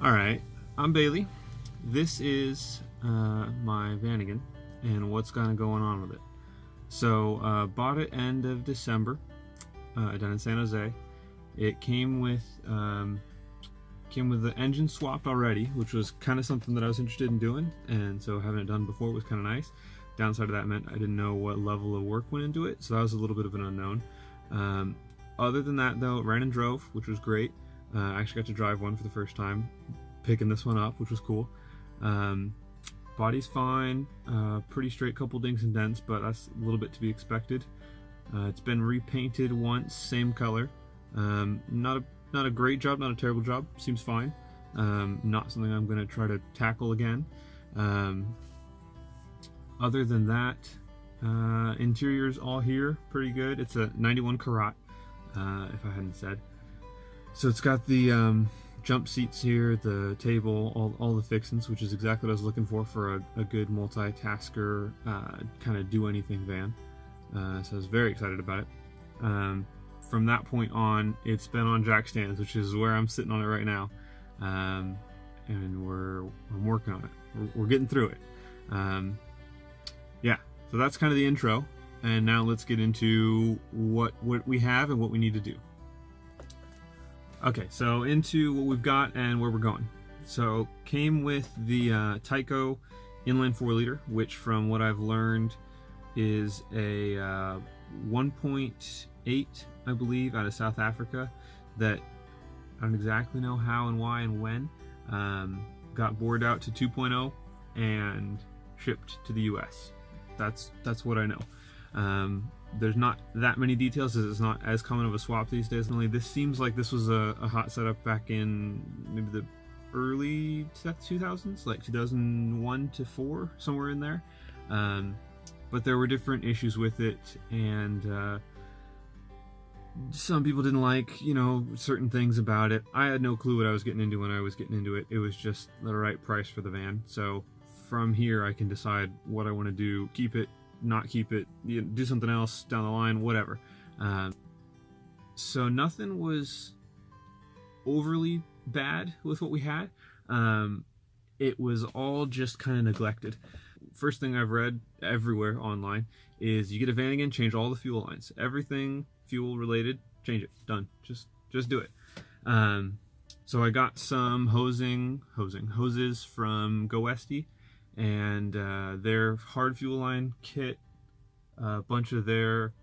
Alright, I'm Bailey. This is my Vanagon and what's kind of going on with it. So, bought it end of December down in San Jose. It came with the engine swapped already, which was kind of something that I was interested in doing, and so having it done before was kind of nice. Downside of that meant I didn't know what level of work went into it, so that was a little bit of an unknown. Other than that though, it ran and drove, which was great. I actually got to drive one for the first time, picking this one up, which was cool. Body's fine, pretty straight, couple dings and dents, but that's a little bit to be expected. It's been repainted once, same color. Not a great job, not a terrible job, seems fine. Not something I'm going to try to tackle again. Other than that, interior's all here, pretty good. It's a 91 Karat, if I hadn't said. So it's got the jump seats here, the table, all the fixings, which is exactly what I was looking for a good multitasker, kind of do anything van. So I was very excited about it. From that point on, it's been on jack stands, which is where I'm sitting on it right now, and I'm working on it. We're getting through it. Yeah, so that's kind of the intro, and now let's get into what we have and what we need to do. Okay, so into what we've got and where we're going. So came with the Tyco inline 4-liter, which from what I've learned is a 1.8, I believe, out of South Africa, that I don't exactly know how and why and when. Got bored out to 2.0 and shipped to the US. That's what I know. There's not that many details, as it's not as common of a swap these days. Only this seems like this was a hot setup back in maybe the early 2000s, like 2001 to 4, somewhere in there. But there were different issues with it, and some people didn't like, certain things about it. I had no clue what I was getting into when I was getting into it. It was just the right price for the van. So from here, I can decide what I want to do: keep it, not keep it, do something else down the line, whatever. So nothing was overly bad with what we had. It was all just kind of neglected. First thing I've read everywhere online is you get a Vanagon, change all the fuel lines. Everything fuel related, change it. Done. Just do it. So I got some hoses from Go Westy, and their hard fuel line kit, a bunch of their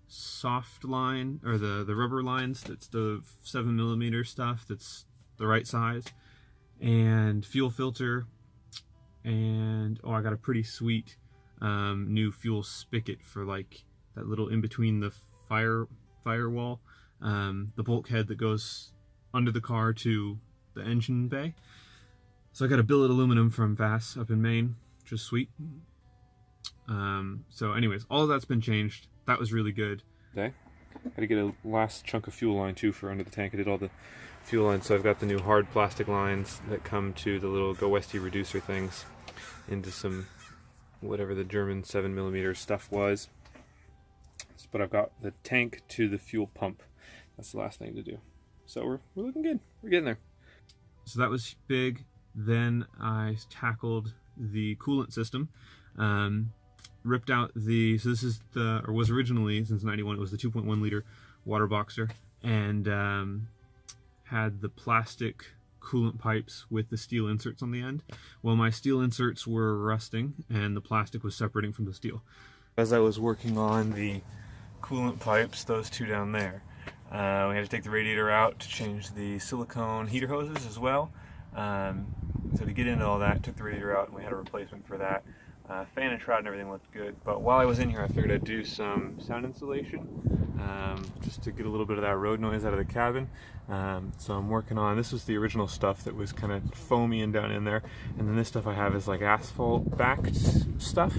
soft line, or the rubber lines, that's the 7mm stuff that's the right size, and fuel filter, and I got a pretty sweet new fuel spigot for like that little in between the firewall, the bulkhead that goes under the car to the engine bay. So I got a billet aluminum from Vass up in Maine, which is sweet. So anyways, all of that's been changed. That was really good. I had to get a last chunk of fuel line too for under the tank. I did all the fuel lines, so I've got the new hard plastic lines that come to the little Go Westy reducer things into some, whatever the German 7mm stuff was. But I've got the tank to the fuel pump. That's the last thing to do. So we're looking good. We're getting there. So that was big. Then I tackled the coolant system. Ripped out so this is was originally, since 91, it was the 2.1 liter water boxer, and had the plastic coolant pipes with the steel inserts on the end. Well, my steel inserts were rusting and the plastic was separating from the steel. As I was working on the coolant pipes, those two down there, we had to take the radiator out to change the silicone heater hoses as well. So to get into all that, took the radiator out and we had a replacement for that. Fan and shroud and everything looked good, but while I was in here I figured I'd do some sound insulation, just to get a little bit of that road noise out of the cabin. So I'm working on, this was the original stuff that was kind of foamy and down in there, and then this stuff I have is like asphalt backed stuff.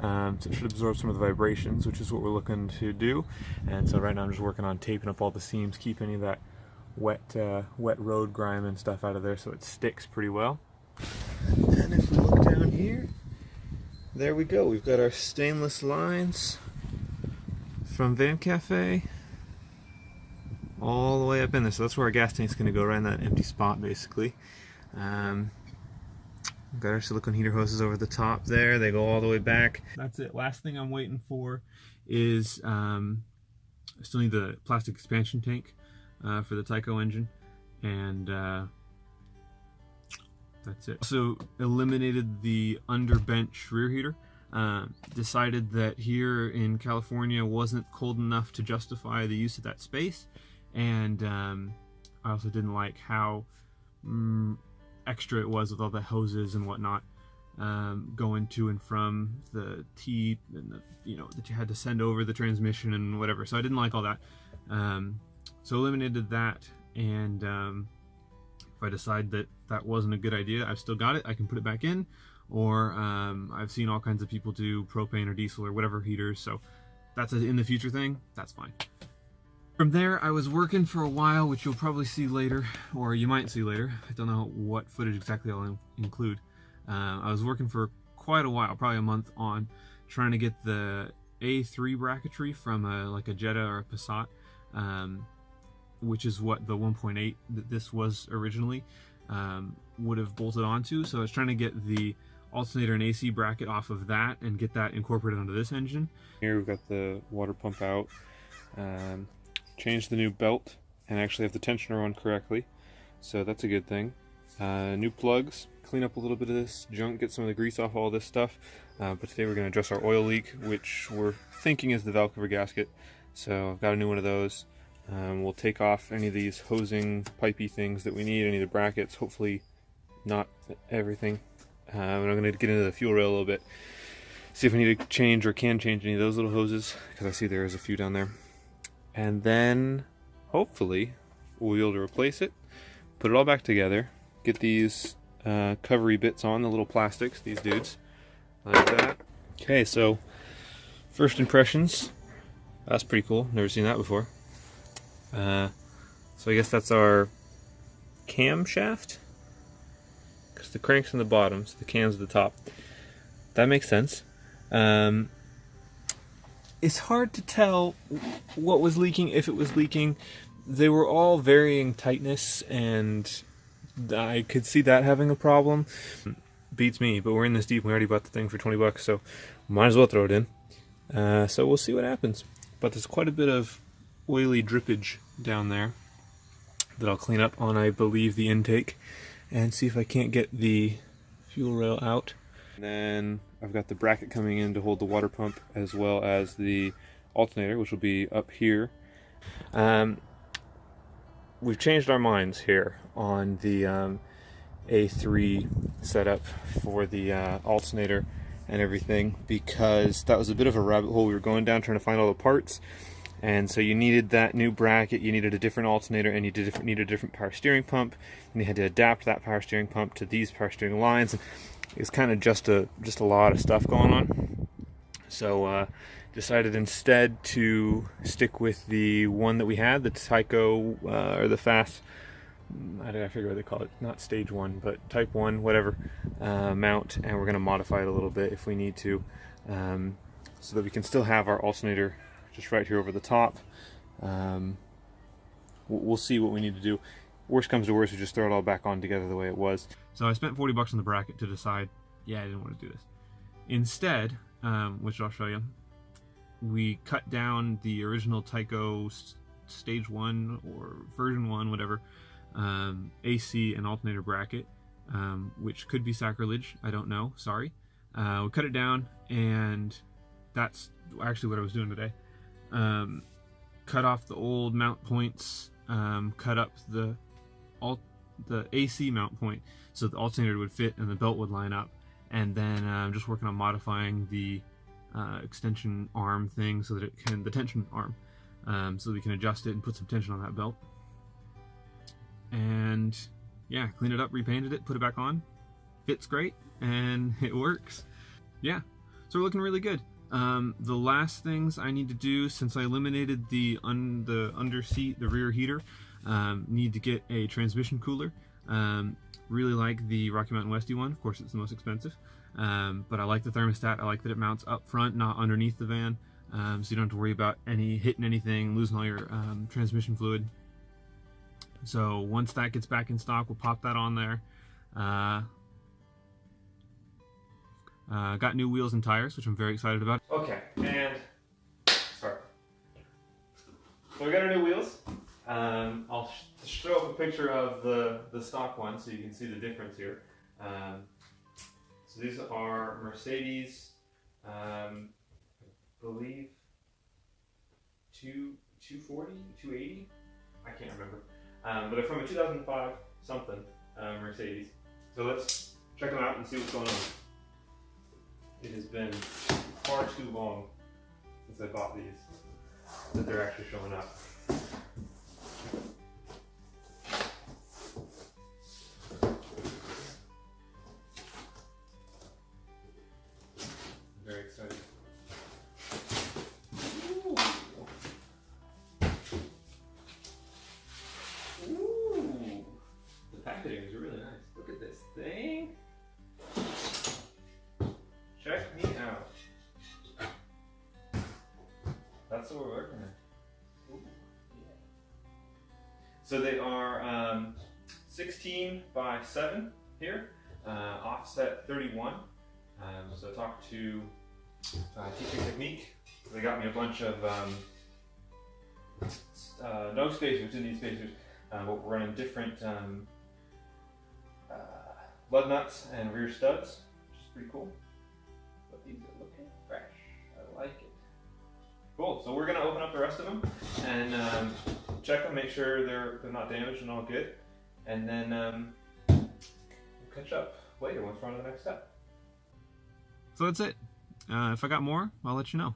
So it should absorb some of the vibrations, which is what we're looking to do. And so right now I'm just working on taping up all the seams, keep any of that wet road grime and stuff out of there so it sticks pretty well. And if we look down here, there we go. We've got our stainless lines from Van Cafe all the way up in there. So that's where our gas tank's going to go, right in that empty spot basically. Got our silicone heater hoses over the top there. They go all the way back. That's it. Last thing I'm waiting for is I still need the plastic expansion tank for the Tyco engine, and that's it. Also eliminated the underbench rear heater. Decided that here in California wasn't cold enough to justify the use of that space, and I also didn't like how extra it was with all the hoses and whatnot going to and from the T, and that you had to send over the transmission and whatever. So I didn't like all that. So eliminated that, and if I decide that that wasn't a good idea, I've still got it. I can put it back in, or I've seen all kinds of people do propane or diesel or whatever heaters. So that's an in the future thing. That's fine. From there, I was working for a while, which you'll probably see later, or you might see later. I don't know what footage exactly I'll include. I was working for quite a while, probably a month on, trying to get the A3 bracketry from like a Jetta or a Passat, which is what the 1.8 that this was originally would have bolted onto. So I was trying to get the alternator and AC bracket off of that and get that incorporated onto this engine. Here we've got the water pump out. Changed the new belt and actually have the tensioner on correctly, so that's a good thing. New plugs, clean up a little bit of this junk, get some of the grease off all this stuff, but today we're going to address our oil leak, which we're thinking is the valve cover gasket, so I've got a new one of those. We'll take off any of these hosing pipey things that we need, any of the brackets, hopefully not everything, and I'm going to get into the fuel rail a little bit, see if we need to change or can change any of those little hoses, because I see there is a few down there. And then, hopefully, we'll be able to replace it, put it all back together, get these covery bits on, the little plastics, these dudes, like that. Okay, so, first impressions, that's pretty cool, never seen that before. So I guess that's our camshaft, because the crank's in the bottom, so the cam's at the top. That makes sense. It's hard to tell what was leaking, if it was leaking. They were all varying tightness, and I could see that having a problem. Beats me, but we're in this deep. We already bought the thing for 20 bucks, so might as well throw it in. So we'll see what happens. But there's quite a bit of oily drippage down there that I'll clean up on, I believe, the intake, and see if I can't get the fuel rail out. And then I've got the bracket coming in to hold the water pump, as well as the alternator, which will be up here. We've changed our minds here on the A3 setup for the alternator and everything, because that was a bit of a rabbit hole we were going down trying to find all the parts. And so you needed that new bracket, you needed a different alternator, and you needed a different power steering pump, and you had to adapt that power steering pump to these power steering lines. It's kind of just a lot of stuff going on. So decided instead to stick with the one that we had, the Tyco or the fast, I forget what they call it, not stage 1, but type 1, whatever, mount, and we're going to modify it a little bit if we need to, so that we can still have our alternator just right here over the top. We'll see what we need to do. Worst comes to worst, we just throw it all back on together the way it was. So I spent 40 bucks on the bracket to decide, yeah, I didn't want to do this. Instead, which I'll show you, we cut down the original Tyco stage 1 or version 1, whatever, AC and alternator bracket, which could be sacrilege, I don't know, sorry. We cut it down, and that's actually what I was doing today. Cut off the old mount points, cut up the AC mount point so the alternator would fit and the belt would line up, and then I'm just working on modifying the extension arm thing so that it can, the tension arm, so that we can adjust it and put some tension on that belt. And yeah, cleaned it up, repainted it, put it back on. Fits great, and it works. Yeah, so we're looking really good. The last things I need to do, since I eliminated the under seat, the rear heater, need to get a transmission cooler. Really like the Rocky Mountain Westie one. Of course, it's the most expensive, but I like the thermostat. I like that it mounts up front, not underneath the van, so you don't have to worry about hitting anything, losing all your transmission fluid. So once that gets back in stock, we'll pop that on there. Got new wheels and tires, which I'm very excited about. Okay, and sorry. So we got our new wheels. I'll show up a picture of the stock one so you can see the difference here. So these are Mercedes, I believe 240, 280? I can't remember. But they're from a 2005 something Mercedes. So let's check them out and see what's going on. It has been far too long since I bought these that they're actually showing up. I'm very excited. Ooh. Ooh. The packaging is really nice. Look at this thing. Check me out. That's what we're working at. Ooh, yeah. So they are 16 by 7 here, offset 31. So talk to Teaching Technique. They got me a bunch of no spacers, didn't need spacers, but we're running different Lug-Nutz and rear studs, which is pretty cool. But these are looking fresh. I like it. Cool. So we're gonna open up the rest of them and check them, make sure they're not damaged and all good, and then we'll catch up later once we're on to the next step. So that's it. If I got more, I'll let you know.